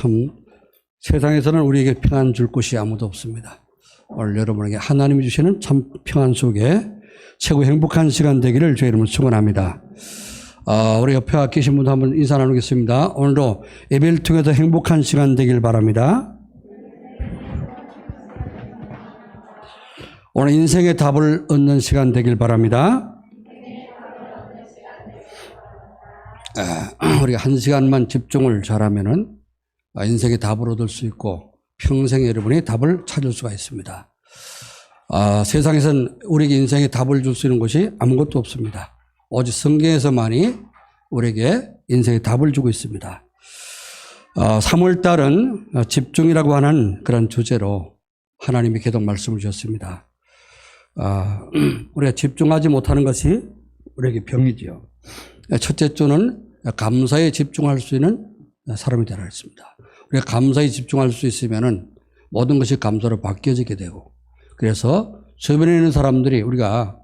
참 세상에서는 우리에게 평안 줄 곳이 아무도 없습니다. 오늘 여러분에게 하나님이 주시는 참 평안 속에 최고 행복한 시간 되기를 주의 이름으로 축원합니다. 우리 옆에 계신 분도 한번 인사 나누겠습니다. 오늘도 예배를 통해서 행복한 시간 되길 바랍니다. 오늘 인생의 답을 얻는 시간 되길 바랍니다. 우리가 한 시간만 집중을 잘하면은 인생의 답을 얻을 수 있고 평생 여러분이 답을 찾을 수가 있습니다. 세상에선 우리에게 인생의 답을 줄 수 있는 것이 아무것도 없습니다. 오직 성경에서만이 우리에게 인생의 답을 주고 있습니다. 3월달은 집중이라고 하는 그런 주제로 하나님이 계속 말씀을 주셨습니다. 우리가 집중하지 못하는 것이 우리에게 병이지요. 첫째 주는 감사에 집중할 수 있는 사람이 되라 했습니다. 우리가 감사에 집중할 수 있으면은 모든 것이 감사로 바뀌어지게 되고, 그래서 주변에 있는 사람들이 우리가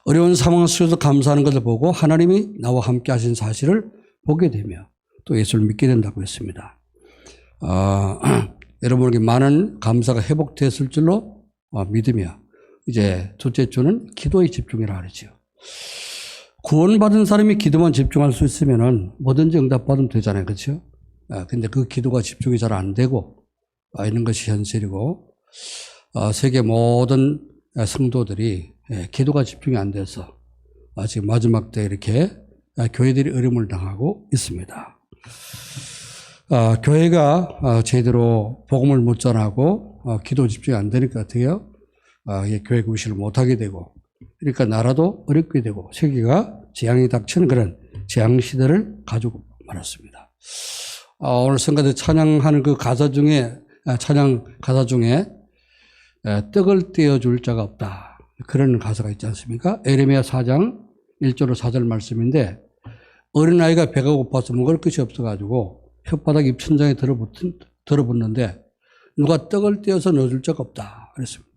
어려운 상황 속에서 감사하는 것을 보고 하나님이 나와 함께 하신 사실을 보게 되며 또 예수를 믿게 된다고 했습니다. 여러분에게 많은 감사가 회복됐을 줄로 믿으며, 이제 둘째 주는 기도에 집중이라 그러죠. 구원받은 사람이 기도만 집중할 수 있으면은 뭐든지 응답받으면 되잖아요. 그렇죠? 근데 그 기도가 집중이 잘 안 되고 있는 것이 현실이고, 세계 모든 성도들이 기도가 집중이 안 돼서 지금 마지막 때 이렇게 교회들이 어려움을 당하고 있습니다. 교회가 제대로 복음을 못 전하고 기도 집중이 안 되니까 어때요? 교회 구실을 못하게 되고, 그러니까 나라도 어렵게 되고 세계가 재앙이 닥치는 그런 재앙 시대를 가지고 말았습니다. 오늘 성가대 찬양하는 그 가사 중에, 찬양 가사 중에 떡을 떼어줄 자가 없다, 그런 가사가 있지 않습니까? 에레미야 4장 1절로 4절 말씀인데, 어린아이가 배가 고파서 먹을 것이 없어가지고 혓바닥 입천장에 들어붙는데 누가 떡을 떼어서 넣어줄 자가 없다 그랬습니다.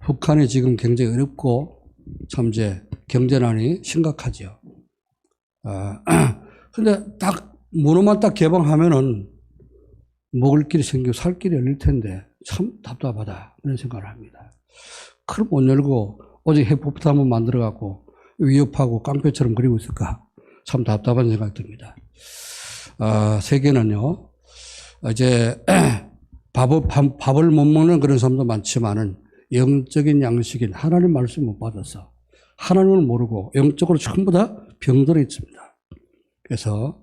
북한이 지금 굉장히 어렵고 참 이제 경제난이 심각하죠. 근데 딱 문호만 딱 개방하면은 먹을 길이 생기고 살 길이 열릴 텐데 참 답답하다, 이런 생각을 합니다. 그럼 못 열고 오직 해법부터 한번 만들어 갖고 위협하고 깡패처럼 그리고 있을까? 참 답답한 생각이 듭니다. 세계는요, 이제 밥을 못 먹는 그런 사람도 많지만은 영적인 양식인 하나님 말씀 못 받아서 하나님을 모르고 영적으로 전부 다 병들어 있습니다. 그래서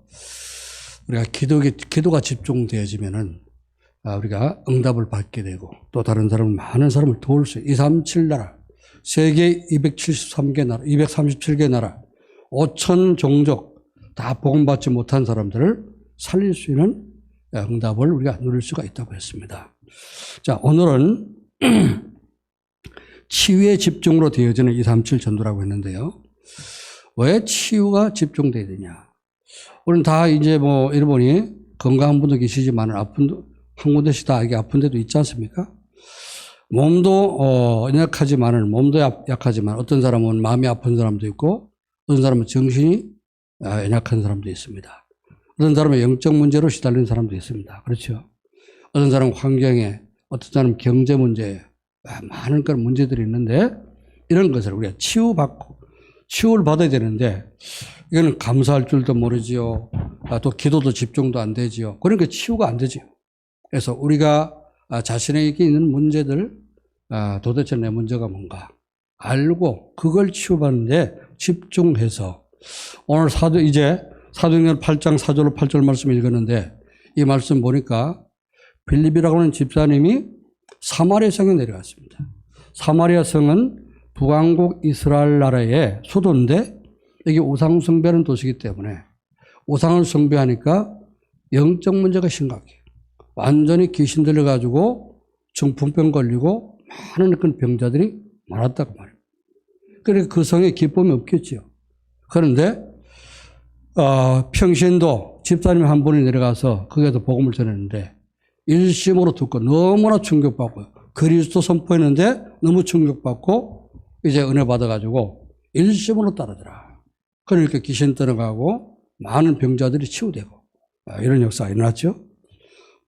우리가 기도가 집중되어지면은 우리가 응답을 받게 되고, 또 다른 사람을, 많은 사람을 도울 수 있어요. 237 나라, 세계 273개 나라, 237개 나라, 5천 종족 다 복음받지 못한 사람들을 살릴 수 있는 응답을 우리가 누릴 수가 있다고 했습니다. 자, 오늘은 치유의 집중으로 되어지는 237 전도라고 했는데요. 왜 치유가 집중돼야 되냐? 오늘 다 이제 뭐 여러분이 건강한 분도 계시지만 한 군데씩 다 이게 아픈 데도 있지 않습니까? 몸도 몸도 약하지만 어떤 사람은 마음이 아픈 사람도 있고, 어떤 사람은 정신이 연약한 사람도 있습니다. 어떤 사람은 영적 문제로 시달리는 사람도 있습니다. 그렇죠? 어떤 사람은 환경에, 어떤 사람은 경제 문제에, 많은 그런 문제들이 있는데, 이런 것을 우리가 치유를 받아야 되는데, 이거는 감사할 줄도 모르지요. 또 기도도 집중도 안 되지요. 그러니까 치유가 안 되지요. 그래서 우리가 자신에게 있는 문제들, 도대체 내 문제가 뭔가 알고 그걸 치유받는데 집중해서, 오늘 사도행전 8장 4절로 8절 말씀 읽었는데, 이 말씀 보니까 빌립이라고 하는 집사님이 사마리아 성에 내려갔습니다. 사마리아 성은 북왕국 이스라엘 나라의 수도인데, 여기 우상 숭배하는 도시이기 때문에 우상을 숭배하니까 영적 문제가 심각해요. 완전히 귀신 들려가지고 중풍병 걸리고 많은 그런 병자들이 많았다고 말해요. 그러니까 그 성에 기쁨이 없겠죠. 그런데 평신도 집사님 한 분이 내려가서 거기에서 복음을 전했는데 일심으로 듣고 너무나 충격받고, 그리스도 선포했는데 너무 충격받고 이제 은혜 받아가지고 일심으로 따르더라. 그러니까 귀신 들어가고 많은 병자들이 치유되고 이런 역사가 일어났죠.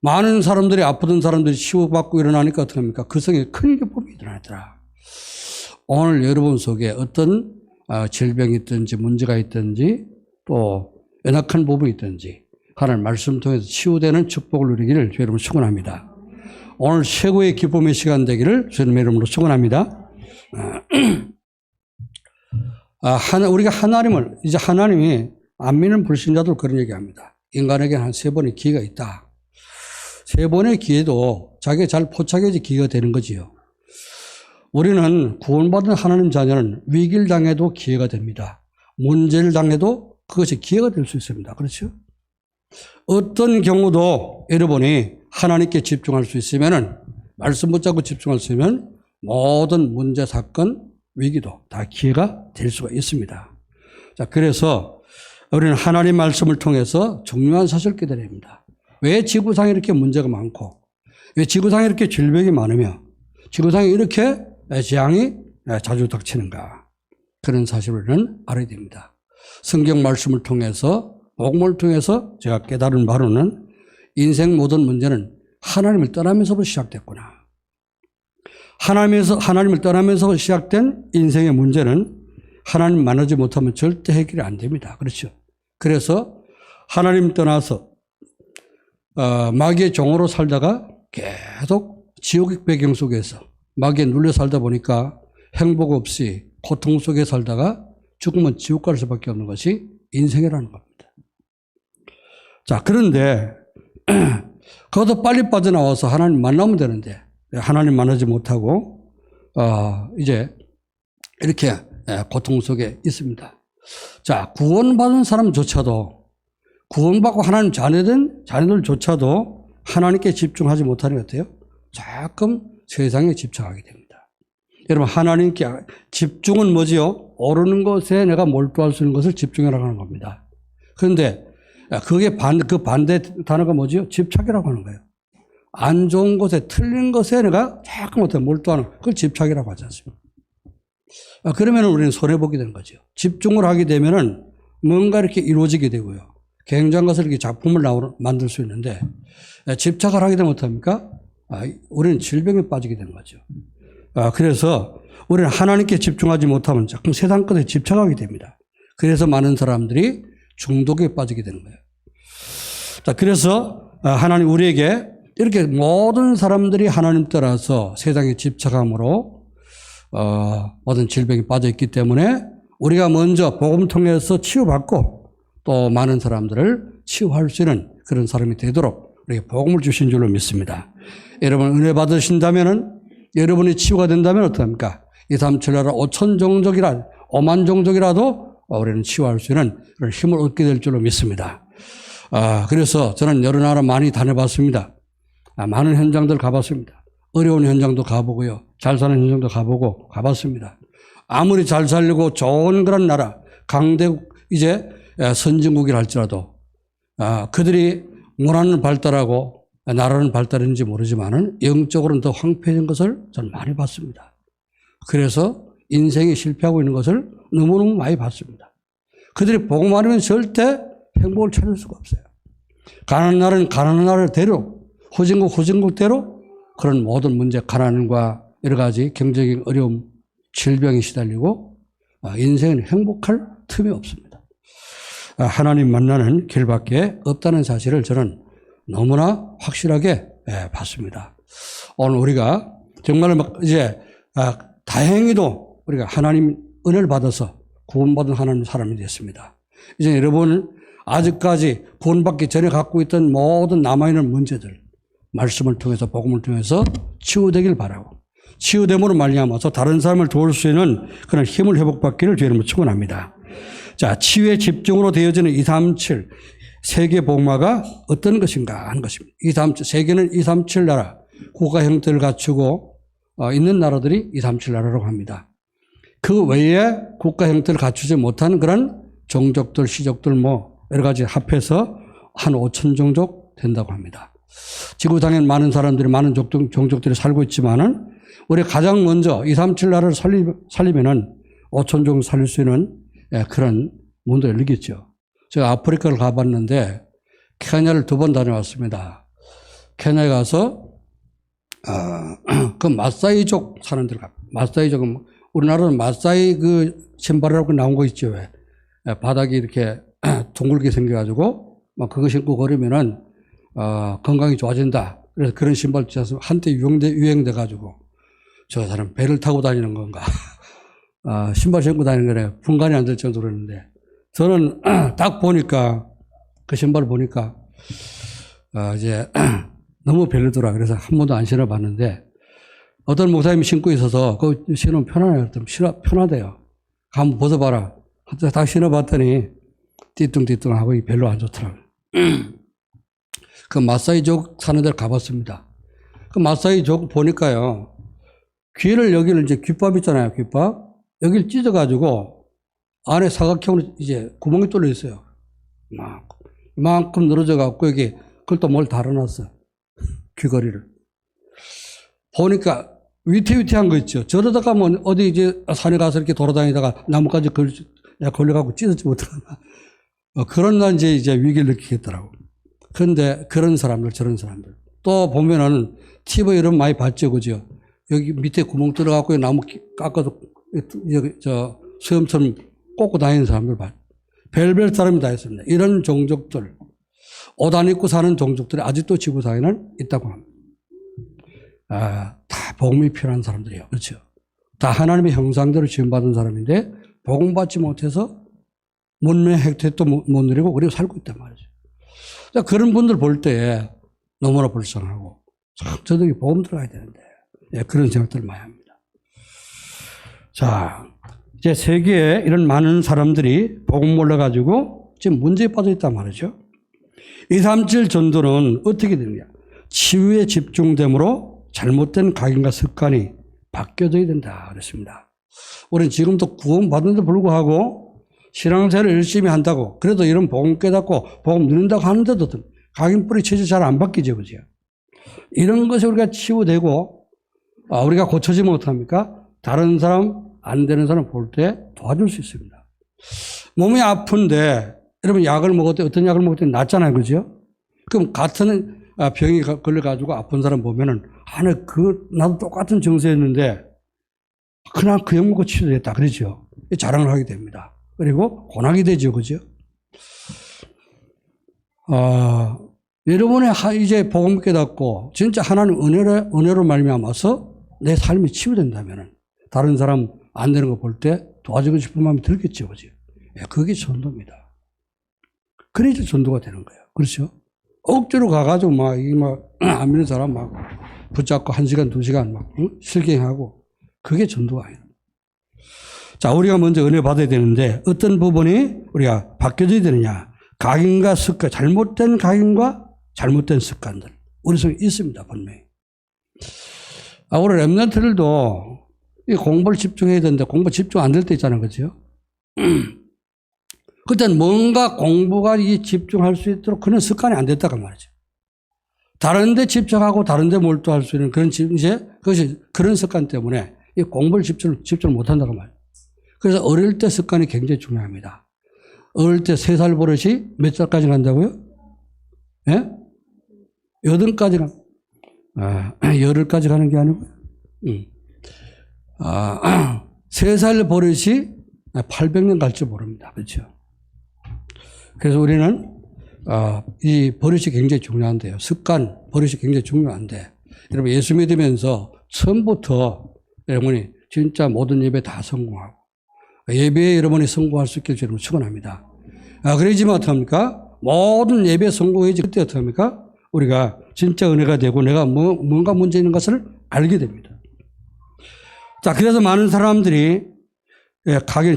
많은 사람들이, 아프던 사람들이 치유받고 일어나니까 어떻게 합니까? 그 성에 큰 기쁨이 일어나더라. 오늘 여러분 속에 어떤 질병이 있든지 문제가 있든지 또 연약한 부분이 있든지 하나님 말씀 통해서 치유되는 축복을 누리기를 주 여러분 축원합니다. 오늘 최고의 기쁨의 시간 되기를 주님 이름으로 축원합니다. 우리가 하나님을, 이제 하나님이 안 믿는 불신자들 그런 얘기합니다. 인간에게 한 3번의 기회가 있다. 3번의 기회도 자기가 잘 포착해야지 기회가 되는 거지요. 우리는 구원받은 하나님 자녀는 위기를 당해도 기회가 됩니다. 문제를 당해도 그것이 기회가 될 수 있습니다. 그렇죠? 어떤 경우도 여러분이 하나님께 집중할 수 있으면은, 말씀 붙잡고 집중할 수 있으면 모든 문제, 사건, 위기도 다 기회가 될 수가 있습니다. 자, 그래서 우리는 하나님 말씀을 통해서 중요한 사실을 깨달아야 합니다. 왜 지구상에 이렇게 문제가 많고, 왜 지구상에 이렇게 질병이 많으며, 지구상에 이렇게 재앙이 자주 닥치는가. 그런 사실을 우리는 알아야 됩니다. 성경 말씀을 통해서, 복음을 통해서 제가 깨달은 바로는 인생 모든 문제는 하나님을 떠나면서부터 시작됐구나. 하나님을 떠나면서 시작된 인생의 문제는 하나님 만나지 못하면 절대 해결이 안 됩니다. 그렇죠? 그래서 하나님 떠나서 마귀의 종으로 살다가 계속 지옥의 배경 속에서 마귀에 눌려 살다 보니까 행복 없이 고통 속에 살다가 죽으면 지옥 갈 수밖에 없는 것이 인생이라는 겁니다. 자, 그런데 그것도 빨리 빠져나와서 하나님 만나면 되는데 하나님 만나지 못하고 이제 이렇게 고통 속에 있습니다. 자, 구원받은 사람조차도, 구원받고 하나님 자녀들조차도 하나님께 집중하지 못하는 것 같아요. 자꾸 세상에 집착하게 됩니다. 여러분, 하나님께 집중은 뭐지요? 오르는 것에 내가 몰두할 수 있는 것을 집중이라고 하는 겁니다. 그런데 그게 그 반대 단어가 뭐지요? 집착이라고 하는 거예요. 안 좋은 것에, 틀린 것에 내가 자꾸 몰두하는, 그걸 집착이라고 하지 않습니까? 그러면 우리는 손해보게 되는 거죠. 집중을 하게 되면은 뭔가 이렇게 이루어지게 되고요. 굉장한 것을 이렇게 작품을 만들 수 있는데, 집착을 하게 되면 어떡합니까? 우리는 질병에 빠지게 되는 거죠. 그래서 우리는 하나님께 집중하지 못하면 자꾸 세상 것에 집착하게 됩니다. 그래서 많은 사람들이 중독에 빠지게 되는 거예요. 자, 그래서 하나님 우리에게 이렇게 모든 사람들이 하나님 따라서 세상에 집착함으로 모든 질병에 빠져 있기 때문에 우리가 먼저 복음 통해서 치유받고 또 많은 사람들을 치유할 수 있는 그런 사람이 되도록 우리에게 복음을 주신 줄로 믿습니다. 여러분 은혜 받으신다면은, 여러분이 치유가 된다면 어떡합니까? 2, 3, 7 나라 5천 종족이라 5만 종족이라도 우리는 치유할 수 있는 그런 힘을 얻게 될 줄로 믿습니다. 그래서 저는 여러 나라 많이 다녀봤습니다. 많은 현장들 가봤습니다. 어려운 현장도 가보고요. 잘 사는 현장도 가보고 가봤습니다. 아무리 잘 살려고 좋은 그런 나라, 강대국, 이제 선진국이라 할지라도 그들이 문화는 발달하고 나라는 발달했는지 모르지만은 영적으로는 더 황폐해진 것을 저는 많이 봤습니다. 그래서 인생이 실패하고 있는 것을 너무너무 많이 봤습니다. 그들이 복음 아니면 절대 행복을 찾을 수가 없어요. 가난한 나라는 가난한 나라대로, 후진국대로 그런 모든 문제, 가난과 여러 가지 경제적인 어려움, 질병에 시달리고 인생은 행복할 틈이 없습니다. 하나님 만나는 길밖에 없다는 사실을 저는 너무나 확실하게 봤습니다. 오늘 우리가 정말 이제 다행히도 우리가 하나님 은혜를 받아서 구원받은 하나님 사람이 됐습니다. 이제 여러분은 아직까지 구원받기 전에 갖고 있던 모든 남아있는 문제들, 말씀을 통해서, 복음을 통해서 치유되길 바라고, 치유됨으로 말미암아서 다른 사람을 도울 수 있는 그런 힘을 회복받기를 주님으로 축원합니다. 자, 치유의 집중으로 되어지는 237 세계 복음화가 어떤 것인가 하는 것입니다. 세계는 237 나라, 국가 형태를 갖추고 있는 나라들이 237 나라라고 합니다. 그 외에 국가 형태를 갖추지 못한 그런 종족들, 시족들 여러 가지 합해서 한 5천 종족 된다고 합니다. 지구상엔 많은 사람들이, 많은 종족들이 살고 있지만은 우리 가장 먼저 237 나라를 살리면은 5천 종족 살릴 수 있는 그런 문도 열리겠죠. 제가 아프리카를 가봤는데 케냐를 2번 다녀왔습니다. 케냐에 가서 그 마사이족 사는 데를 가. 마사이족은 우리나라는 마사이 그 신발이라고 나온 거 있죠. 왜? 바닥이 이렇게 둥글게 생겨가지고 막 그거 신고 걸으면은 건강이 좋아진다. 그래서 그런 신발 진짜 한때 유행돼가지고 저 사람 배를 타고 다니는 건가? 신발 신고 다니는 거래. 분간이 안 될 정도로 했는데 저는 딱 보니까 그 신발을 보니까 이제 너무 별로더라. 그래서 한 번도 안 신어봤는데 어떤 목사님이 신고 있어서 그거 신으면 편하네요. 편하대요. 한번 벗어봐라. 딱 신어봤더니 띠뚱띠뚱하고 별로 안 좋더라고요. 그 마사이족 사는 데를 가봤습니다. 그 마사이족 보니까요. 귀를 여기를 이제 귓밥 있잖아요. 귓밥. 여기를 찢어가지고 안에 사각형으로 이제 구멍이 뚫려 있어요. 이만큼 늘어져 갖고 여기 그걸 또 뭘 달아놨어. 귀걸이를. 보니까 위태위태한 거 있죠. 저러다가 뭐 어디 이제 산에 가서 이렇게 돌아다니다가 나뭇가지 걸려갖고 찢어지 못하나. 그런 날 이제 위기를 느끼겠더라고. 그런데 그런 사람들, 저런 사람들. 또 보면은 TV 이런 많이 봤죠. 그죠? 여기 밑에 구멍 뚫어갖고 나무 깎아도 여기 수염처럼 꽂고 다니는 사람들 봐. 별별 사람이 다 있습니다. 이런 종족들, 옷 안 입고 사는 종족들이 아직도 지구상에는 있다고 합니다. 다 복음이 필요한 사람들이에요. 그렇죠? 다 하나님의 형상대로 지음받은 사람인데 복음 받지 못해서 문명의 혜택도 못 누리고 그리고 살고 있단 말이죠. 그런 분들 볼 때 너무나 불쌍하고 저들이 복음 들어가야 되는데 그런 생각들을 많이 합니다. 자, 이제 세계에 이런 많은 사람들이 복음 몰라가지고 지금 문제에 빠져 있단 말이죠. 237 전도는 어떻게 되느냐? 치유에 집중됨으로 잘못된 각인과 습관이 바뀌어져야 된다 그랬습니다. 우리는 지금도 구원받는데 불구하고 신앙생활을 열심히 한다고 그래도 이런 복음 깨닫고 복음 누린다고 하는데도 각인뿌리 체질 잘 안 바뀌죠. 그죠? 이런 것이 우리가 치유되고 우리가 고쳐지면 어떡합니까? 다른 사람 안 되는 사람 볼 때 도와줄 수 있습니다. 몸이 아픈데 여러분 약을 먹었더니 어떤 약을 먹었더니 낫잖아요. 그죠? 그럼 같은 병이 걸려가지고 아픈 사람 보면은 나도 똑같은 증세였는데 그냥 그 약 먹고 치료됐다. 그러죠? 자랑을 하게 됩니다. 그리고 권하게 되죠. 그죠? 여러분의 이제 복음 깨닫고 진짜 하나님 은혜로 말미암아서 내 삶이 치유된다면은 다른 사람 안 되는 거 볼 때 도와주고 싶은 마음이 들겠죠. 그죠? 그게 전도입니다. 그래야 전도가 되는 거예요. 그렇죠? 억지로 가가지고 안 믿는 사람 붙잡고 1시간, 2시간 실갱하고 그게 전도가 아니에요. 자, 우리가 먼저 은혜 받아야 되는데 어떤 부분이 우리가 바뀌어져야 되느냐? 각인과 습관, 잘못된 각인과 잘못된 습관들. 우리 속에 있습니다. 분명히. 우리 랩런트들도 이 공부를 집중해야 되는데 공부 집중 안 될 때 있잖아요. 그렇죠? 그때는 뭔가 공부가 집중할 수 있도록 그런 습관이 안 됐다고 말이죠. 다른 데 집중하고 다른 데 몰두할 수 있는 그것이 그런 습관 때문에 이 공부를 집중을 못 한다고 말이에요. 그래서 어릴 때 습관이 굉장히 중요합니다. 어릴 때 3살 버릇이 몇 살까지 간다고요? 예? 8까지 열흘까지 가는 게 아니고요. 3살 버릇이 800년 갈지 모릅니다. 그렇죠? 그래서 우리는 이 버릇이 굉장히 중요한데요. 습관, 버릇이 굉장히 중요한데 여러분 예수 믿으면서 처음부터 여러분이 진짜 모든 예배 다 성공하고 예배에 여러분이 성공할 수 있게 여러분 축원합니다. 그러지만 어떡합니까? 모든 예배에 성공해야지 그때 어떡합니까? 우리가 진짜 은혜가 되고 내가 뭔가 문제 있는 것을 알게 됩니다. 자, 그래서 많은 사람들이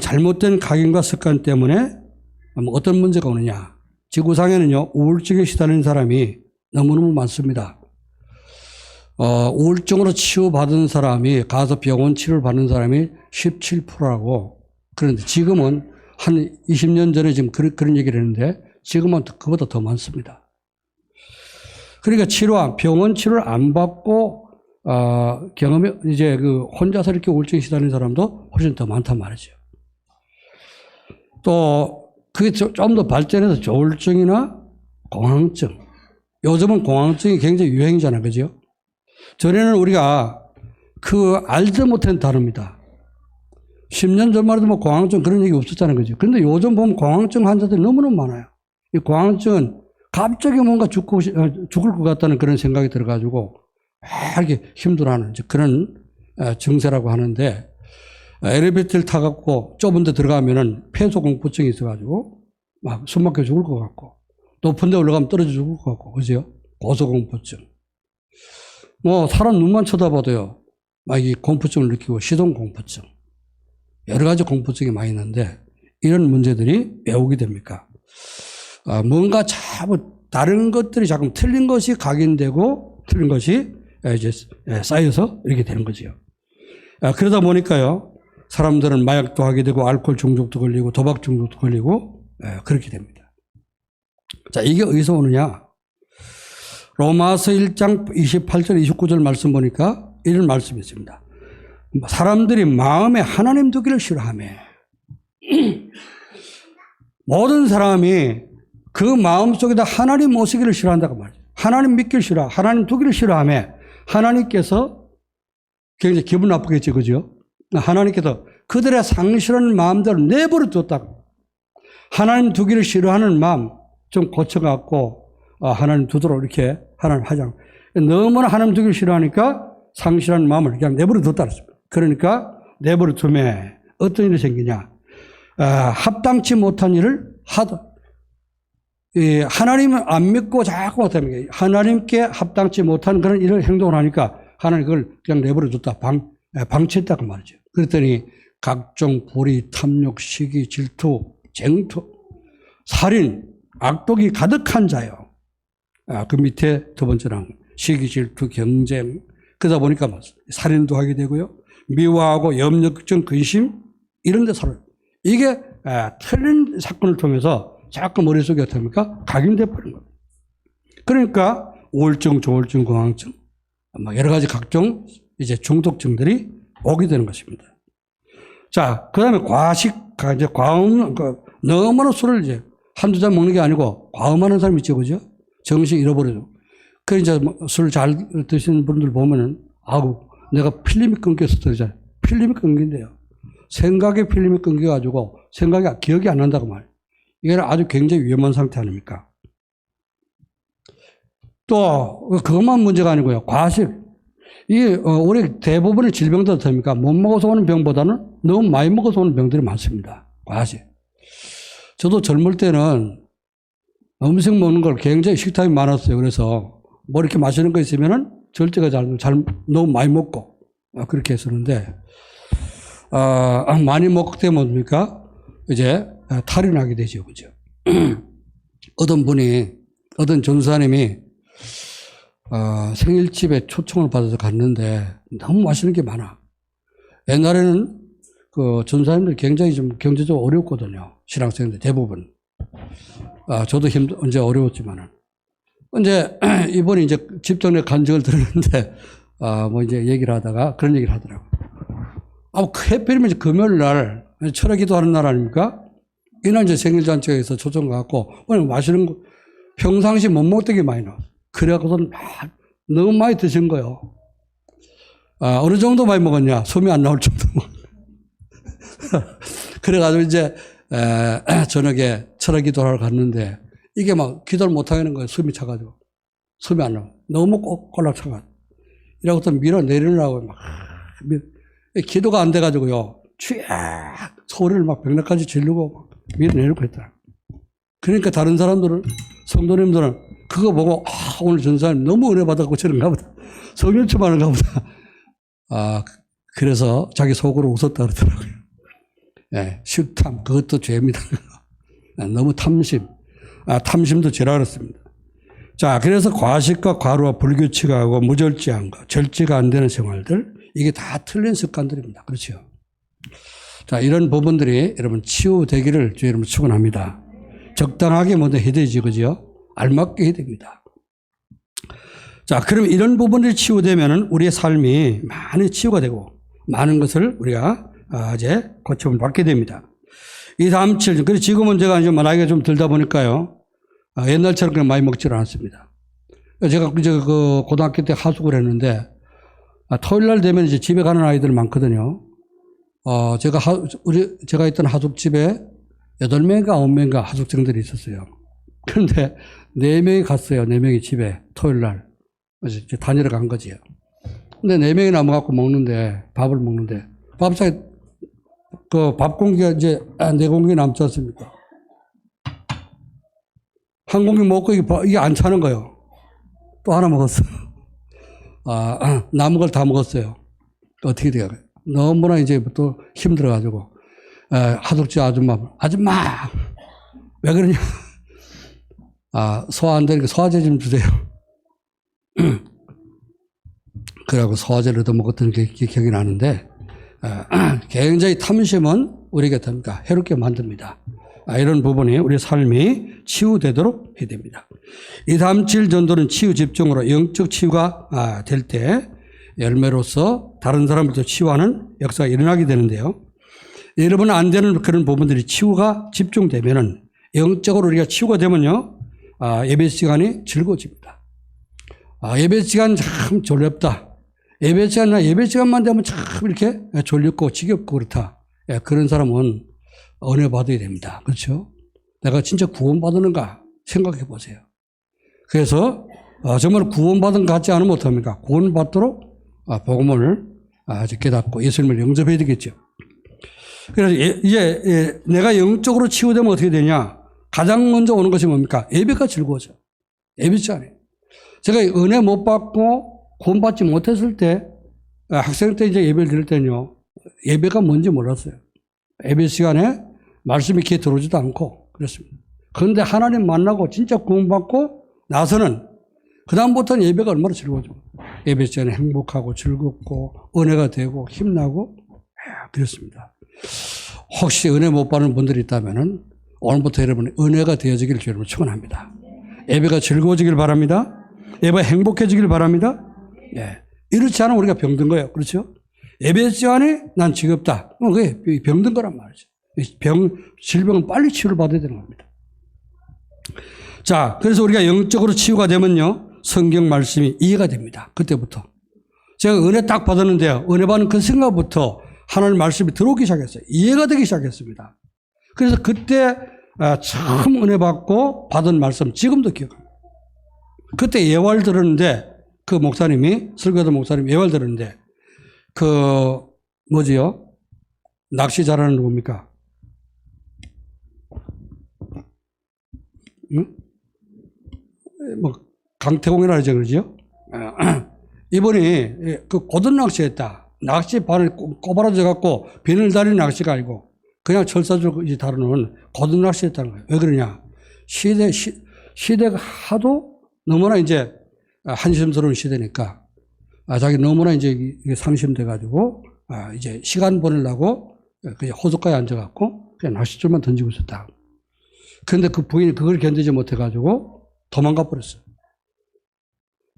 잘못된 각인과 습관 때문에 어떤 문제가 오느냐. 지구상에는요, 우울증에 시달리는 사람이 너무너무 많습니다. 우울증으로 치유받은 사람이, 가서 병원 치료를 받는 사람이 17%라고. 그런데 지금은 한 20년 전에 지금 그런 얘기를 했는데 지금은 그보다 더 많습니다. 그러니까 병원 치료를 안 받고, 혼자서 이렇게 우울증에 시달리는 사람도 훨씬 더 많단 말이죠. 또, 그게 좀 더 발전해서 조울증이나 공황증. 요즘은 공황증이 굉장히 유행이잖아요. 그죠? 전에는 우리가 알지도 못한 단어입니다. 10년 전만 해도 뭐 공황증 그런 얘기 없었잖아요. 그죠? 근데 요즘 보면 공황증 환자들이 너무너무 많아요. 이 공황증은 갑자기 뭔가 죽을 것 같다는 그런 생각이 들어가지고 이렇게 힘들어하는 그런 증세라고 하는데, 엘리베이터를 타갖고 좁은 데 들어가면은 폐소공포증이 있어가지고 막 숨막혀 죽을 것 같고, 높은 데 올라가면 떨어져 죽을 것 같고, 그죠? 고소공포증. 뭐 사람 눈만 쳐다봐도요, 막 이 공포증을 느끼고 시동공포증. 여러 가지 공포증이 많이 있는데, 이런 문제들이 왜 오게 됩니까? 뭔가 자꾸 다른 것들이 자꾸 틀린 것이 각인되고 틀린 것이 이제 쌓여서 이렇게 되는 거죠. 그러다 보니까요, 사람들은 마약도 하게 되고 알코올 중독도 걸리고 도박 중독도 걸리고 그렇게 됩니다. 자, 이게 어디서 오느냐? 로마서 1장 28절 29절 말씀 보니까 이런 말씀이 있습니다. 사람들이 마음에 하나님 두기를 싫어하며, 모든 사람이 그 마음속에다 하나님 모시기를 싫어한다고 말이죠. 하나님 믿기를 싫어하고 하나님 두기를 싫어하며, 하나님께서 굉장히 기분 나쁘겠죠. 그죠? 하나님께서 그들의 상실한 마음대로 내버려 뒀다고. 하나님 두기를 싫어하는 마음 좀 고쳐갖고 하나님 두도록 이렇게 하나님 하자. 너무나 하나님 두기를 싫어하니까 상실한 마음을 그냥 내버려 뒀다. 그러니까 내버려 두면 어떤 일이 생기냐? 합당치 못한 일을 하다. 하나님을 안 믿고 자꾸 못하는 하나님께 합당치 못한 그런 일을 행동을 하니까 하나님 그걸 그냥 내버려 뒀다. 방치했다고 말이죠. 그랬더니 각종 불의, 탐욕, 시기, 질투, 쟁투, 살인, 악독이 가득한 자요. 그 밑에 두 번째는 시기, 질투, 경쟁. 그러다 보니까 살인도 하게 되고요. 미워하고 염려증, 근심 이런 데 살아요. 이게 틀린 사건을 통해서 자꾸 머릿속에 어떻게 합니까? 각인돼 버린 겁니다. 그러니까 우울증, 조울증, 공황증, 여러 가지 각종 이제 중독증들이 오게 되는 것입니다. 자, 그 다음에 과식, 이제 과음, 너무나 술을 이제 한두 잔 먹는 게 아니고 과음하는 사람이 있죠, 그죠? 정신 잃어버려요. 그 이제 술 잘 드시는 분들 보면은, 내가 필름이 끊겨서 그러잖아요. 필름이 끊긴대요. 생각의 필름이 끊겨가지고 생각이 기억이 안 난다고 말이에요. 이게 아주 굉장히 위험한 상태 아닙니까? 또 그것만 문제가 아니고요. 과식. 우리 대부분의 질병들 어떻습니까? 못 먹어서 오는 병보다는 너무 많이 먹어서 오는 병들이 많습니다. 과식. 저도 젊을 때는 음식 먹는 걸 굉장히 식탐이 많았어요. 그래서 뭐 이렇게 마시는 거 있으면은 절제가 잘 너무 많이 먹고 그렇게 했었는데, 많이 먹기 때문에 뭡니까? 이제 탈이 나게 되죠. 그죠? 어떤 전사님이 생일집에 초청을 받아서 갔는데 너무 맛있는 게 많아. 옛날에는 그 전사님들 굉장히 좀 경제적으로 어렵거든요. 신앙생들 대부분. 저도 언제 어려웠지만은. 이제 이번에 이제 집정례 간증을 들었는데, 뭐 이제 얘기를 하다가 그런 얘기를 하더라고요. 하필이면 이제 금요일 날, 철학 기도하는 날 아닙니까? 이날 이제 생일잔치가 있어 초청 가갖고, 오늘 맛있는 거, 평상시 못 먹던 게 많이 나와. 그래갖고서 너무 많이 드신 거예요. 어느 정도 많이 먹었냐? 숨이 안 나올 정도 그래가지고 이제, 저녁에 철학 기도하러 갔는데, 이게 막 기도를 못 하겠는 거예요. 숨이 차가지고. 숨이 안 나와. 너무 꼴락 차가지고. 이라고 또 밀어내리느라고 막, 기도가 안 돼가지고요. 소리를 막 벽락까지 지르고 밀어내리고 했더라. 그러니까 다른 사람들은, 성도님들은 그거 보고, 오늘 전사님 너무 은혜 받았고 저런가 보다. 성령춤 하는가 보다. 그래서 자기 속으로 웃었다 그러더라고요. 식탐, 그것도 죄입니다. 너무 탐심. 탐심도 죄라 그렇습니다. 자, 그래서 과식과 과로와 불규칙하고 무절제한 거, 절제가 안 되는 생활들, 이게 다 틀린 습관들입니다. 그렇죠? 자, 이런 부분들이 여러분 치유되기를 주의 이름으로 축원합니다. 적당하게 먼저 해야 되지, 그죠? 알맞게 해야 됩니다. 자, 그럼 이런 부분들이 치유되면은 우리의 삶이 많이 치유가 되고 많은 것을 우리가 이제 고침을 받게 됩니다. 이 다음 7절. 그래서 지금은 제가 이제 나이가 좀 들다 보니까요. 옛날처럼 그냥 많이 먹지를 않았습니다. 제가 이제 그 고등학교 때 하숙을 했는데, 토요일 날 되면 이제 집에 가는 아이들 많거든요. 제가 있던 하숙집에 8명인가 9명인가 하숙생들이 있었어요. 그런데 4명이 갔어요. 4명이 집에 토요일 날. 그래서 이제 다니러 간 거지요. 근데 4명이 남아갖고 밥을 먹는데, 밥상에 그 밥 공기가 이제 4공기 남지 않습니까? 한 공기 먹고 이게 안 차는 거예요. 또 하나 먹었어. 남은 걸 다 먹었어요. 어떻게 돼요? 너무나 이제 또 힘들어가지고, 하숙집 아줌마, 왜 그러냐? 소화 안 되니까 소화제 좀 주세요. 그래갖고 소화제를 얻어 먹었던 게 기억이 나는데, 굉장히 탐심은 우리에게 됩니까? 해롭게 만듭니다. 이런 부분이 우리 삶이 치유되도록 해야 됩니다. 237 전도는 치유 집중으로 영적 치유가 될 때 열매로서 다른 사람들도 치유하는 역사가 일어나게 되는데요. 여러분 안 되는 그런 부분들이 치유가 집중되면은 영적으로 우리가 치유가 되면요. 예배 시간이 즐거워집니다. 예배 시간 참 졸렵다. 예배 시간만 되면 참 이렇게 졸립고 지겹고 그렇다. 그런 사람은 은혜 받아야 됩니다. 그렇죠? 내가 진짜 구원받았는가 생각해 보세요. 그래서 정말 구원받은 것 같지 않으면 어떡합니까? 구원받도록 복음을 깨닫고 예수님을 영접해야 되겠죠. 그래서 이제 내가 영적으로 치유되면 어떻게 되냐? 가장 먼저 오는 것이 뭡니까? 예배가 즐거워져. 예배 시간에. 제가 은혜 못 받고 구원받지 못했을 때 학생 때 이제 예배를 드릴 때는요. 예배가 뭔지 몰랐어요. 예배 시간에 말씀이 귀에 들어오지도 않고 그랬습니다. 그런데 하나님 만나고 진짜 구원받고 나서는 그다음부터는 예배가 얼마나 즐거워져. 예배 시간에 행복하고 즐겁고 은혜가 되고 힘나고 그렇습니다. 혹시 은혜 못 받는 분들이 있다면은 오늘부터 여러분 은혜가 되어지기를 여러분 축원합니다. 예배가 즐거워지길 바랍니다. 예배가 행복해지길 바랍니다. 예. 이렇지 않으면 우리가 병든 거예요. 그렇죠? 예배 시간에 난 지겹다. 그게 병든 거란 말이죠. 질병은 빨리 치유를 받아야 되는 겁니다. 자, 그래서 우리가 영적으로 치유가 되면요. 성경 말씀이 이해가 됩니다. 그때부터. 제가 은혜 딱 받았는데요. 은혜 받는 그 순간부터 하나님 말씀이 들어오기 시작했어요. 이해가 되기 시작했습니다. 그래서 그때 처음 은혜 받고 받은 말씀 지금도 기억합니다. 그때 예화를 들었는데 그 목사님이 설교하던 목사님이 예화를 들었는데 뭐지요? 낚시 잘하는 누굽니까? 응? 강태공이라 하죠, 그러죠? 이분이 고든 낚시했다. 낚시 바늘 꼬바라져 갖고 비늘 달린 낚시가 아니고 그냥 철사줄 다루는 고든 낚시했다는 거예요. 왜 그러냐? 시대가 하도 너무나 이제 한심스러운 시대니까 자기 너무나 이제 상심돼가지고 이제 시간 보내려고 그냥 호숫가에 앉아갖고 그냥 낚싯줄만 던지고 있었다. 그런데 그 부인이 그걸 견디지 못해가지고 도망가 버렸어요.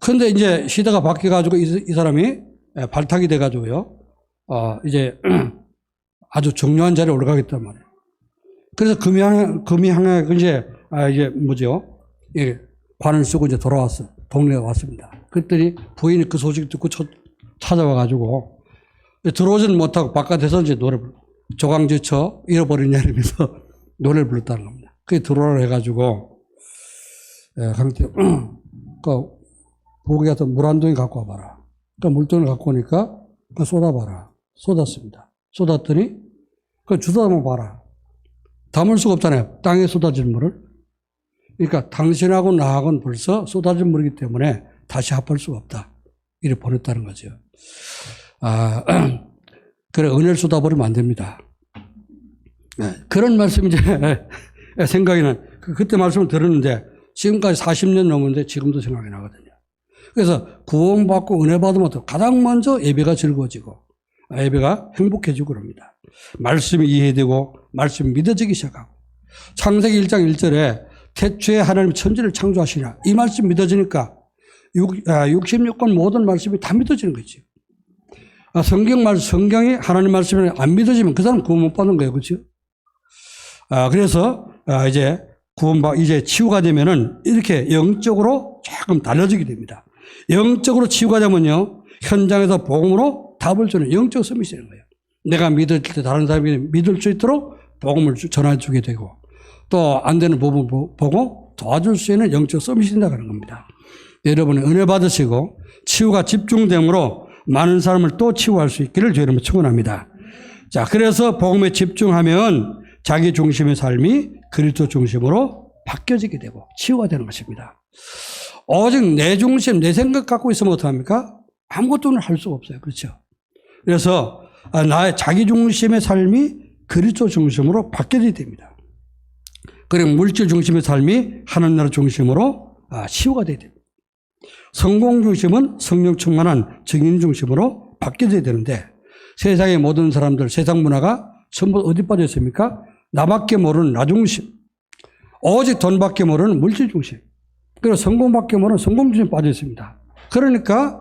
그런데 이제 시대가 바뀌어가지고 이 사람이 발탁이 돼가지고요. 이제 아주 중요한 자리에 올라가겠단 말이에요. 그래서 금이항에 이제 뭐죠? 예, 관을 쓰고 이제 돌아왔어. 동네에 왔습니다. 그랬더니 부인이 그 소식 듣고 찾아와가지고 들어오지는 못하고 바깥에서 이제 조강지쳐 잃어버리냐 이러면서 노래를 불렀다는 겁니다. 그게 들어오라 해가지고 강태 보기 같은 물 한 동이 갖고 와봐라. 그러니까 물통을 갖고 오니까 쏟아봐라. 쏟았습니다. 쏟았더니 그걸 주워 담아 봐라. 담을 수가 없잖아요. 땅에 쏟아진 물을. 그러니까 당신하고 나하고는 벌써 쏟아진 물이기 때문에 다시 합할 수가 없다. 이렇게 보냈다는 거죠. 그래, 은혜를 쏟아버리면 안 됩니다. 그런 말씀이 이제 생각이 나. 그때 말씀을 들었는데 지금까지 40년 넘었는데 지금도 생각이 나거든요. 그래서 구원받고 은혜 받으면 가장 먼저 예배가 즐거워지고 예배가 행복해지고 그럽니다. 말씀이 이해되고 말씀이 믿어지기 시작하고 창세기 1장 1절에 태초에 하나님 천지를 창조하시냐 이 말씀 믿어지니까 66권 모든 말씀이 다 믿어지는 거죠. 성경이 하나님 말씀이 안 믿어지면 그 사람 구원 못 받는 거예요. 그렇죠? 그래서 이제 이제 치유가 되면은 이렇게 영적으로 조금 달라지게 됩니다. 영적으로 치유가 되면요, 현장에서 복음으로 답을 주는 영적 서밋이 되는 거예요. 내가 믿을 때 다른 사람이 믿을 수 있도록 복음을 전해주게 되고, 또 안 되는 부분 보고 도와줄 수 있는 영적 서밋이 된다는 겁니다. 여러분은 은혜 받으시고 치유가 집중됨으로 많은 사람을 또 치유할 수 있기를 주의 이름으로 축원합니다. 자, 그래서 복음에 집중하면 자기 중심의 삶이 그리스도 중심으로 바뀌어지게 되고 치유가 되는 것입니다. 오직 내 중심, 내 생각 갖고 있으면 어떡합니까? 아무것도 할 수가 없어요. 그렇죠? 그래서 나의 자기 중심의 삶이 그리스도 중심으로 바뀌어야 됩니다. 그리고 물질 중심의 삶이 하나님 나라 중심으로 치유가 돼야 됩니다. 성공 중심은 성령 충만한 증인 중심으로 바뀌어야 되는데, 세상의 모든 사람들, 세상 문화가 전부 어디 빠져 있습니까? 나밖에 모르는 나 중심, 오직 돈밖에 모르는 물질 중심, 그리고 성공밖에 모르는 성공 중심에 빠져 있습니다. 그러니까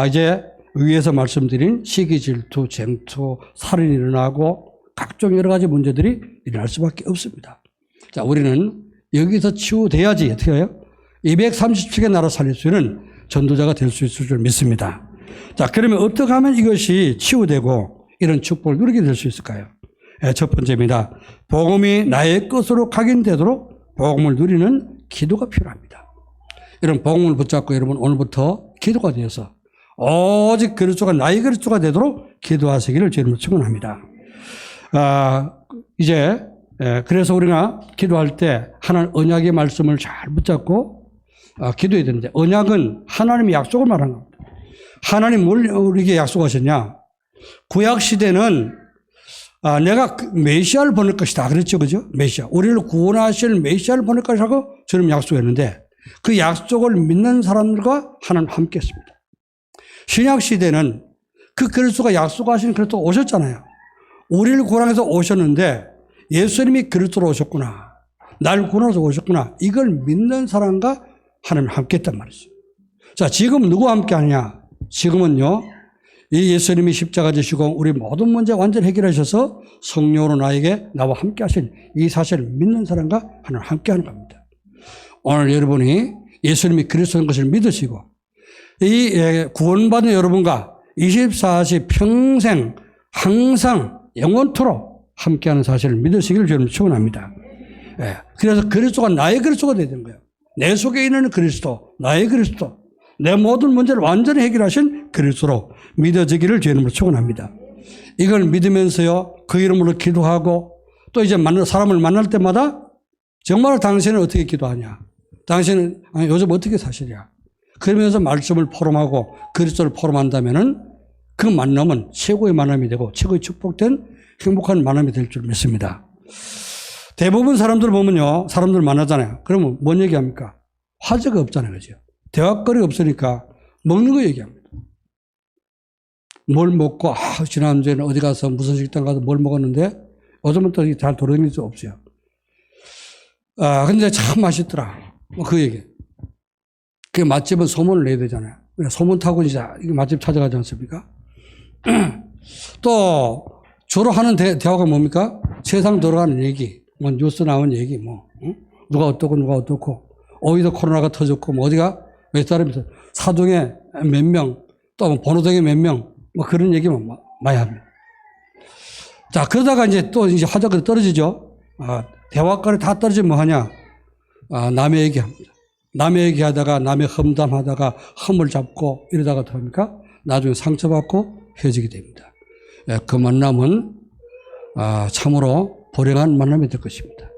이제 위에서 말씀드린 시기, 질투, 쟁투, 살인이 일어나고 각종 여러 가지 문제들이 일어날 수밖에 없습니다. 자, 우리는 여기서 치유돼야지 어떻게 해요? 237개 나라 살릴 수 있는 전도자가 될 수 있을 줄 믿습니다. 자, 그러면 어떻게 하면 이것이 치유되고 이런 축복을 누리게 될 수 있을까요? 첫 번째입니다. 복음이 나의 것으로 각인되도록 복음을 누리는 기도가 필요합니다. 이런 복음을 붙잡고 여러분 오늘부터 기도가 되어서 오직 그리스도가 나의 그리스도가 되도록 기도하시기를 주님으로 축원합니다. 이제 그래서 우리가 기도할 때 하나님 언약의 말씀을 잘 붙잡고 기도해야 되는데, 언약은 하나님의 약속을 말하는 겁니다. 하나님 뭘 우리에게 약속하셨냐? 구약 시대는 내가 메시아를 보낼 것이다 그랬죠, 그죠? 메시아, 우리를 구원하실 메시아를 보낼 것이라고 저는 약속했는데, 그 약속을 믿는 사람들과 하나님 함께했습니다. 신약 시대는 그 그리스도가 약속하신 그리스도 오셨잖아요. 우리를 구원해서 오셨는데 예수님이 그리스도로 오셨구나, 날 구원해서 오셨구나, 이걸 믿는 사람과 하나님 함께했단 말이죠. 자, 지금 누구와 함께 하냐? 지금은요, 이 예수님이 십자가 지시고 우리 모든 문제 완전히 해결하셔서 성령으로 나와 함께 하신 이 사실을 믿는 사람과 하나님 함께 하는 겁니다. 오늘 여러분이 예수님이 그리스도인 것을 믿으시고 이 구원받은 여러분과 24시 평생 항상 영원토록 함께하는 사실을 믿으시기를 저는 축원합니다. 그래서 그리스도가 나의 그리스도가 되야 되는 거예요. 내 속에 있는 그리스도, 나의 그리스도, 내 모든 문제를 완전히 해결하신 그리스도로 믿어지기를 주의 이름으로 축원합니다. 이걸 믿으면서요, 그 이름으로 기도하고, 또 이제 사람을 만날 때마다 정말 당신은 어떻게 기도하냐, 당신은 요즘 어떻게 사시냐, 그러면서 말씀을 포럼하고 그리스도를 포럼한다면은 그 만남은 최고의 만남이 되고 최고의 축복된 행복한 만남이 될 줄 믿습니다. 대부분 사람들 보면요, 사람들 만나잖아요. 그러면 뭔 얘기합니까? 화제가 없잖아요, 그죠? 대화거리가 없으니까 먹는 거 얘기합니다. 뭘 먹고, 지난주에는 어디 가서 무슨 식당 가서 뭘 먹었는데 요즘은 또 잘 돌아다닐 수 없어요. 근데 참 맛있더라, 그 얘기. 그 맛집은 소문을 내야 되잖아요. 소문 타고 이제 맛집 찾아가지 않습니까? 또 주로 하는 대화가 뭡니까? 세상 돌아가는 얘기, 뭐 뉴스 나온 얘기, 누가 어떻고, 어디서 코로나가 터졌고, 어디가 몇 사람이 사동에 몇 명, 또 번호동에 몇 명, 그런 얘기만 많이 합니다. 자, 그러다가 이제 화제가 떨어지죠. 대화가를 다 떨어지면 뭐 하냐? 남의 얘기합니다. 남의 얘기하다가 남의 험담하다가 험을 잡고 이러다가 됩니까? 나중에 상처받고 헤어지게 됩니다. 그 만남은 참으로 불행한 만남이 될 것입니다.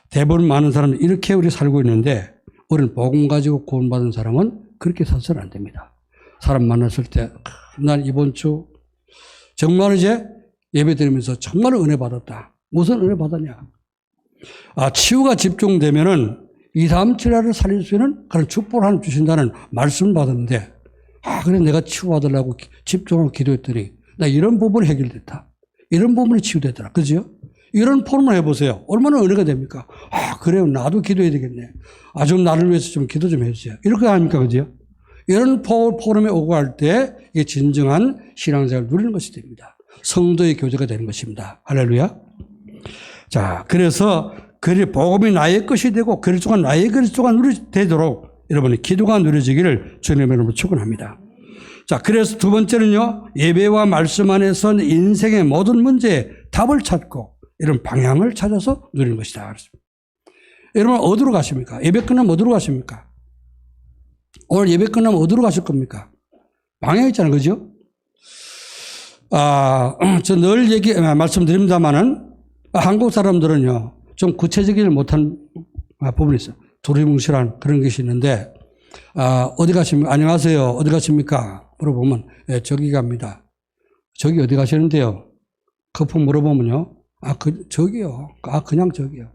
대부분 많은 사람은 이렇게 우리 살고 있는데, 우리는 복음 가지고 구원받은 사람은 그렇게 살서는 안 됩니다. 사람 만났을 때, 난 이번 주 정말 이제 예배 드리면서 정말 은혜 받았다. 무슨 은혜 받았냐? 치유가 집중되면은 237화를 살릴 수 있는 그런 축복을 하나님 주신다는 말씀을 받았는데, 그래 내가 치유받으려고 집중하고 기도했더니 나 이런 부분이 해결됐다, 이런 부분이 치유됐더라, 그죠? 이런 포럼을 해보세요. 얼마나 은혜가 됩니까? 그래요, 나도 기도해야 되겠네. 좀 나를 위해서 좀 기도 좀 해주세요. 이렇게 합니까, 그죠? 이런 포럼에 오고 할 때 이게 진정한 신앙생활을 누리는 것이 됩니다. 성도의 교제가 되는 것입니다. 할렐루야. 자, 그래서 그 복음이 나의 것이 되고 그리스도가 나의 그리스도가 되도록 여러분의 기도가 누려지기를 주님의 이름으로 축원합니다. 자, 그래서 두 번째는요, 예배와 말씀 안에서 인생의 모든 문제에 답을 찾고 이런 방향을 찾아서 누리는 것이다. 그렇습니다. 여러분 어디로 가십니까? 예배 끝나면 어디로 가십니까? 오늘 예배 끝나면 어디로 가실 겁니까? 방향 있잖아요. 그죠? 저 늘 말씀드립니다만은 한국 사람들은요, 좀 구체적이지 못한 부분이 있어요. 두리뭉실한 그런 것이 있는데, 어디 가십니까? 안녕하세요. 어디 가십니까? 물어보면, 예, 저기 갑니다. 저기 어디 가시는데요? 거품 물어보면요. 저기요. 그냥 저기요.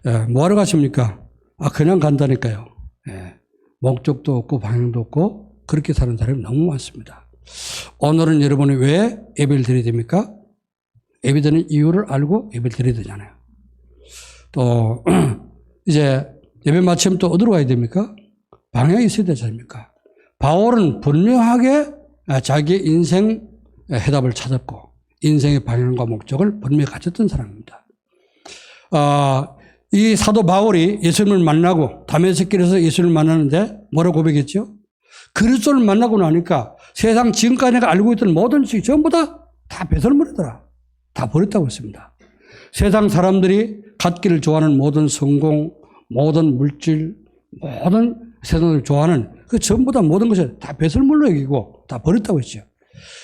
예, 뭐하러 가십니까? 그냥 간다니까요. 예, 목적도 없고 방향도 없고 그렇게 사는 사람이 너무 많습니다. 오늘은 여러분이 왜 예배를 드려야 됩니까? 예배 드리는 이유를 알고 예배를 드려야 되잖아요. 또 이제 예배 마치면 또 어디로 가야 됩니까? 방향이 있어야 되지 않습니까? 바울은 분명하게 자기의 인생 해답을 찾았고 인생의 방향과 목적을 분명히 가졌던 사람입니다. 이 사도 바울이 예수님을 만나고 다메섹길에서 예수님을 만나는데 뭐라고 고백했죠? 그리스도를 만나고 나니까 세상 지금까지 내가 알고 있던 모든 지식 전부 다 배설물이더라. 다 버렸다고 했습니다. 세상 사람들이 갖기를 좋아하는 모든 성공, 모든 물질, 모든 세상을 좋아하는 그 전부 다 모든 것을 다 배설물로 여기고 다 버렸다고 했죠.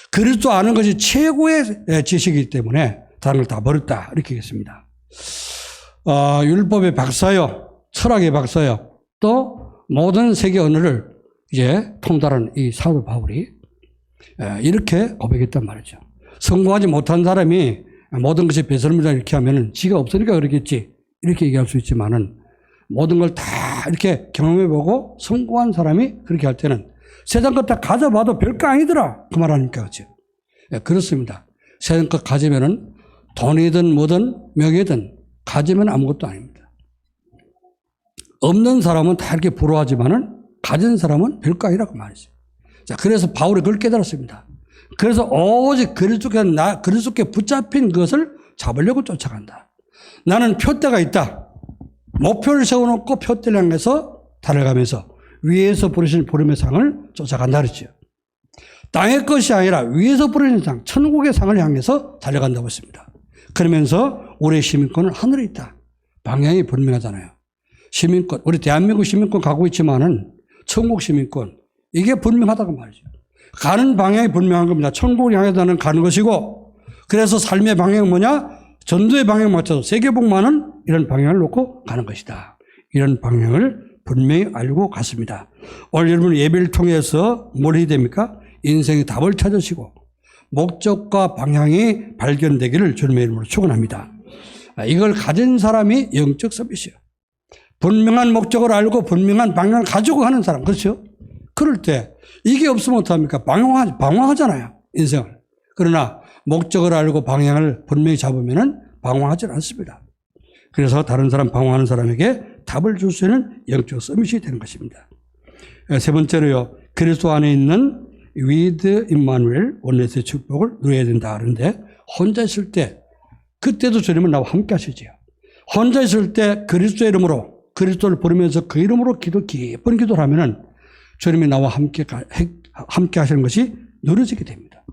그리스도 아는 것이 최고의 지식이기 때문에 다른 걸 다 버렸다. 이렇게 했습니다. 율법의 박사요, 철학의 박사요, 또 모든 세계 언어를 이제 통달한 이 사도 바울이 이렇게 고백했단 말이죠. 성공하지 못한 사람이 모든 것이 배설물이다 이렇게 하면은 지가 없으니까 그러겠지 이렇게 얘기할 수 있지만은 모든 걸 다 이렇게 경험해보고 성공한 사람이 그렇게 할 때는 세상 것 다 가져봐도 별거 아니더라 그 말하니까 그렇죠. 그렇습니다. 세상 것 가지면은 돈이든 뭐든 명예든 가지면 아무것도 아닙니다. 없는 사람은 다 이렇게 부러워하지만은 가진 사람은 별거 아니라고 말이죠. 자, 그래서 바울이 그걸 깨달았습니다. 그래서 오직 그리스도께 붙잡힌 것을 잡으려고 쫓아간다. 나는 표대가 있다. 목표를 세워놓고 표대를 향해서 달려가면서 위에서 부르신 부름의 상을 쫓아간다 그랬죠. 땅의 것이 아니라 위에서 부르신 상, 천국의 상을 향해서 달려간다고 했습니다. 그러면서 우리의 시민권은 하늘에 있다. 방향이 분명하잖아요. 시민권, 우리 대한민국 시민권 가고 있지만은 천국 시민권, 이게 분명하다고 말이죠. 가는 방향이 분명한 겁니다. 천국을 향해서 나는 가는 것이고, 그래서 삶의 방향은 뭐냐? 전도의 방향 맞춰서 세계복만은 이런 방향을 놓고 가는 것이다. 이런 방향을 분명히 알고 갔습니다. 오늘 여러분 예배를 통해서 뭘 해야 됩니까? 인생의 답을 찾으시고 목적과 방향이 발견되기를 주님의 이름으로 축원합니다. 이걸 가진 사람이 영적 서비스예요. 분명한 목적을 알고 분명한 방향을 가지고 하는 사람, 그렇죠? 그럴 때 이게 없으면 어떡합니까? 방황하잖아요, 인생을. 그러나 목적을 알고 방향을 분명히 잡으면은 방황하지 않습니다. 그래서 다른 사람, 방황하는 사람에게 답을 줄 수 있는 영적 서밋이 되는 것입니다. 세 번째로요, 그리스도 안에 있는 with 임마누엘 원내스의 축복을 누려야 된다 하는데, 혼자 있을 때 그때도 주님은 나와 함께 하시죠. 혼자 있을 때 그리스도의 이름으로 그리스도를 부르면서 그 이름으로 깊은 기도를 하면은 주님이 나와 함께 하시는 것이 누려지게 됩니다.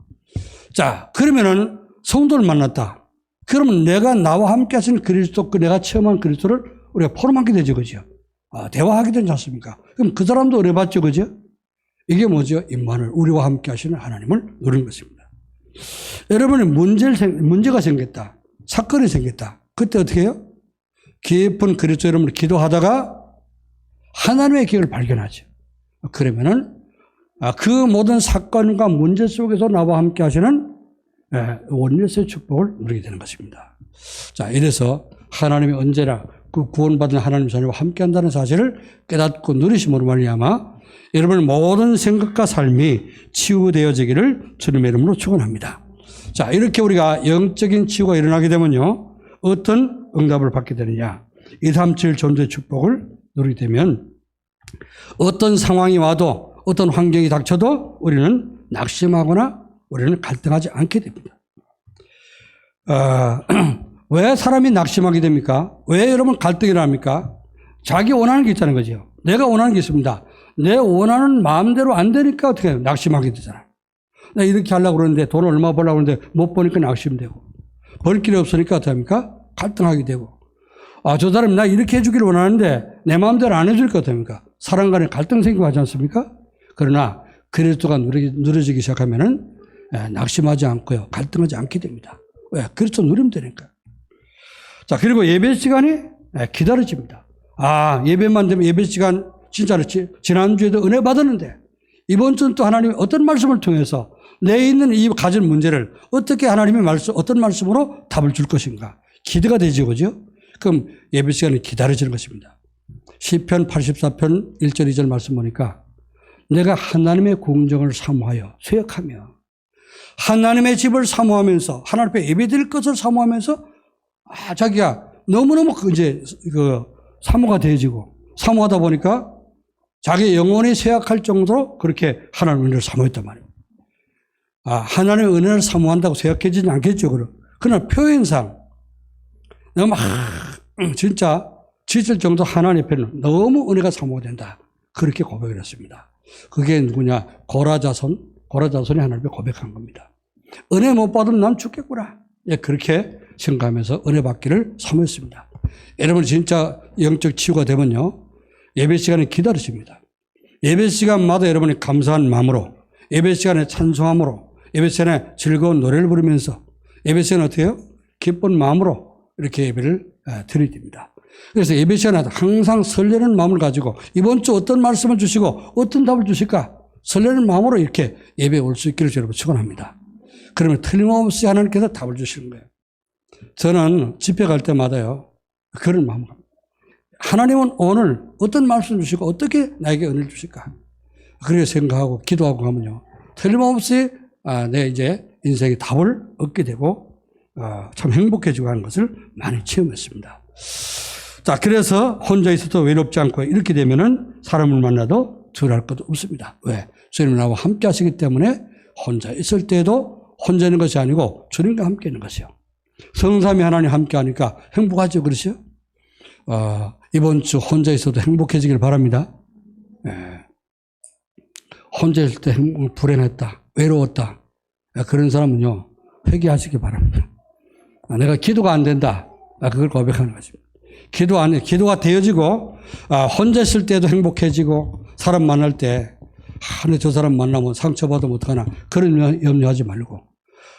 자, 그러면은 성도를 만났다. 그러면 내가 나와 함께 하시는 그리스도, 내가 체험한 그리스도를 우리가 포럼하게 되죠. 그죠? 대화하게 되지 않습니까? 그럼 그 사람도 어려봤죠. 그죠? 이게 뭐죠? 임마누엘, 우리와 함께 하시는 하나님을 누리는 것입니다. 여러분이 문제가 생겼다. 사건이 생겼다. 그때 어떻게 해요? 깊은 그리스도 이름으로 기도하다가 하나님의 기회를 발견하죠. 그러면은 그 모든 사건과 문제 속에서 나와 함께 하시는 원리스의 축복을 누리게 되는 것입니다. 자, 이래서 하나님이 언제나 그 구원받은 하나님 자녀와 함께 한다는 사실을 깨닫고 누리심으로 말미암아 여러분의 모든 생각과 삶이 치유되어지기를 주님의 이름으로 축원합니다. 자, 이렇게 우리가 영적인 치유가 일어나게 되면요, 어떤 응답을 받게 되느냐? 237 전도의 축복을 누리게 되면 어떤 상황이 와도 어떤 환경이 닥쳐도 우리는 낙심하거나 우리는 갈등하지 않게 됩니다. 왜 사람이 낙심하게 됩니까? 왜 여러분 갈등이 납니까? 자기 원하는 게 있다는 거죠. 내가 원하는 게 있습니다. 내 원하는 마음대로 안 되니까 어떻게 해요? 낙심하게 되잖아요. 나 이렇게 하려고 그러는데 돈 얼마 벌려고 그러는데 못 버니까 낙심되고 벌 길이 없으니까 어떻게 합니까? 갈등하게 되고 저 사람이 나 이렇게 해주기를 원하는데 내 마음대로 안 해주니까 어떻게 합니까? 사람 간에 갈등 생기고 하지 않습니까? 그러나 그리스도가 누려지기 시작하면은 낙심하지 않고요. 갈등하지 않게 됩니다. 왜? 그리스도 누리면 되니까. 자, 그리고 예배 시간이 기다려집니다. 예배만 되면 예배 시간 진짜로 지난주에도 은혜 받았는데 이번 주는 또 하나님이 어떤 말씀을 통해서 내 있는 이 가진 문제를 어떻게 하나님의 어떤 말씀으로 답을 줄 것인가. 기대가 되죠. 그죠? 그럼 예배 시간이 기다려지는 것입니다. 시편 84편 1절 2절 말씀 보니까 내가 하나님의 공정을 사모하여 쇠약하며 하나님의 집을 사모하면서 하나님 앞에 예배드릴 것을 사모하면서 자기가 너무너무 이제 사모가 되어지고 사모하다 보니까 자기 영혼이 쇠약할 정도로 그렇게 하나님의 은혜를 사모했단 말이에요. 하나님의 은혜를 사모한다고 쇠약해지진 않겠죠. 그러나 표현상 너무 진짜 지칠 정도 하나님 앞에는 너무 은혜가 사모가 된다. 그렇게 고백을 했습니다. 그게 누구냐? 고라자손이 하나님 앞에 고백한 겁니다. 은혜 못 받으면 난 죽겠구나. 그렇게 생각하면서 은혜 받기를 사모했습니다. 여러분 진짜 영적 치유가 되면요. 예배 시간에 기다리십니다. 예배 시간마다 여러분이 감사한 마음으로 예배 시간에 찬송함으로 예배 시간에 즐거운 노래를 부르면서 예배 시간에 어떻게 해요? 기쁜 마음으로 이렇게 예배를 드려야 됩니다. 그래서 예배 시간에 항상 설레는 마음을 가지고 이번 주 어떤 말씀을 주시고 어떤 답을 주실까 설레는 마음으로 이렇게 예배에 올 수 있기를 여러분 축원합니다. 그러면 틀림없이 하나님께서 답을 주시는 거예요. 저는 집회 갈 때마다요. 그런 마음을 합니다. 하나님은 오늘 어떤 말씀 주시고 어떻게 나에게 은혜를 주실까? 그렇게 생각하고 기도하고 가면요. 틀림없이 내 이제 인생의 답을 얻게 되고 참 행복해지고 하는 것을 많이 체험했습니다. 자, 그래서 혼자 있어도 외롭지 않고 이렇게 되면은 사람을 만나도 두려울 것도 없습니다. 왜? 주님이 나와 함께 하시기 때문에 혼자 있을 때도 혼자 있는 것이 아니고 주님과 함께 있는 것이요. 성삼위 하나님 함께 하니까 행복하죠. 그렇죠? 이번 주 혼자 있어도 행복해지길 바랍니다. 혼자 있을 때 불행했다, 외로웠다. 그런 사람은요, 회개하시기 바랍니다. 내가 기도가 안 된다. 그걸 고백하는 것입니다. 기도가 되어지고, 혼자 있을 때도 행복해지고, 사람 만날 때, 근데 저 사람 만나면 상처받으면 어떡하나. 그런 염려하지 말고.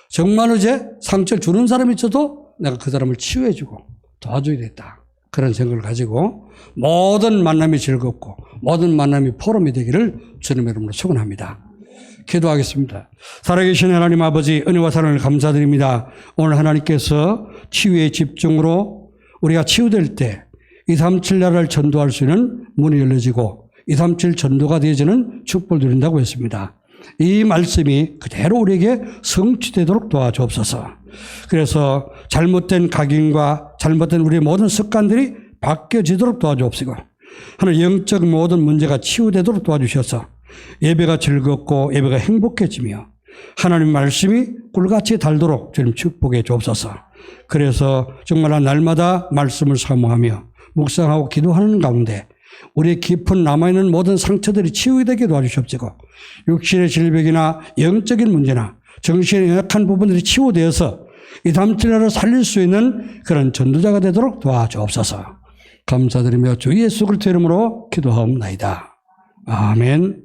정말로 이제 상처를 주는 사람이 있어도 내가 그 사람을 치유해주고 도와줘야겠다. 그런 생각을 가지고 모든 만남이 즐겁고 모든 만남이 포럼이 되기를 주님의 이름으로 축원합니다. 기도하겠습니다. 살아계신 하나님 아버지 은혜와 사랑을 감사드립니다. 오늘 하나님께서 치유의 집중으로 우리가 치유될 때 237 나라를 전도할 수 있는 문이 열려지고 237 전도가 되어지는 축복을 누린다고 했습니다. 이 말씀이 그대로 우리에게 성취되도록 도와주옵소서. 그래서 잘못된 각인과 잘못된 우리의 모든 습관들이 바뀌어지도록 도와주옵시고 하나님 영적 모든 문제가 치유되도록 도와주셔서 예배가 즐겁고 예배가 행복해지며 하나님 말씀이 꿀같이 달도록 주님 축복해 주옵소서. 그래서 정말 날마다 말씀을 사모하며 묵상하고 기도하는 가운데 우리의 깊은 남아있는 모든 상처들이 치유되게 도와주시옵시고 육신의 질병이나 영적인 문제나 정신의 연약한 부분들이 치유되어서 237 나라를 살릴 수 있는 그런 전도자가 되도록 도와주옵소서. 감사드리며 주 예수 그리스도의 이름으로 기도하옵나이다. 아멘.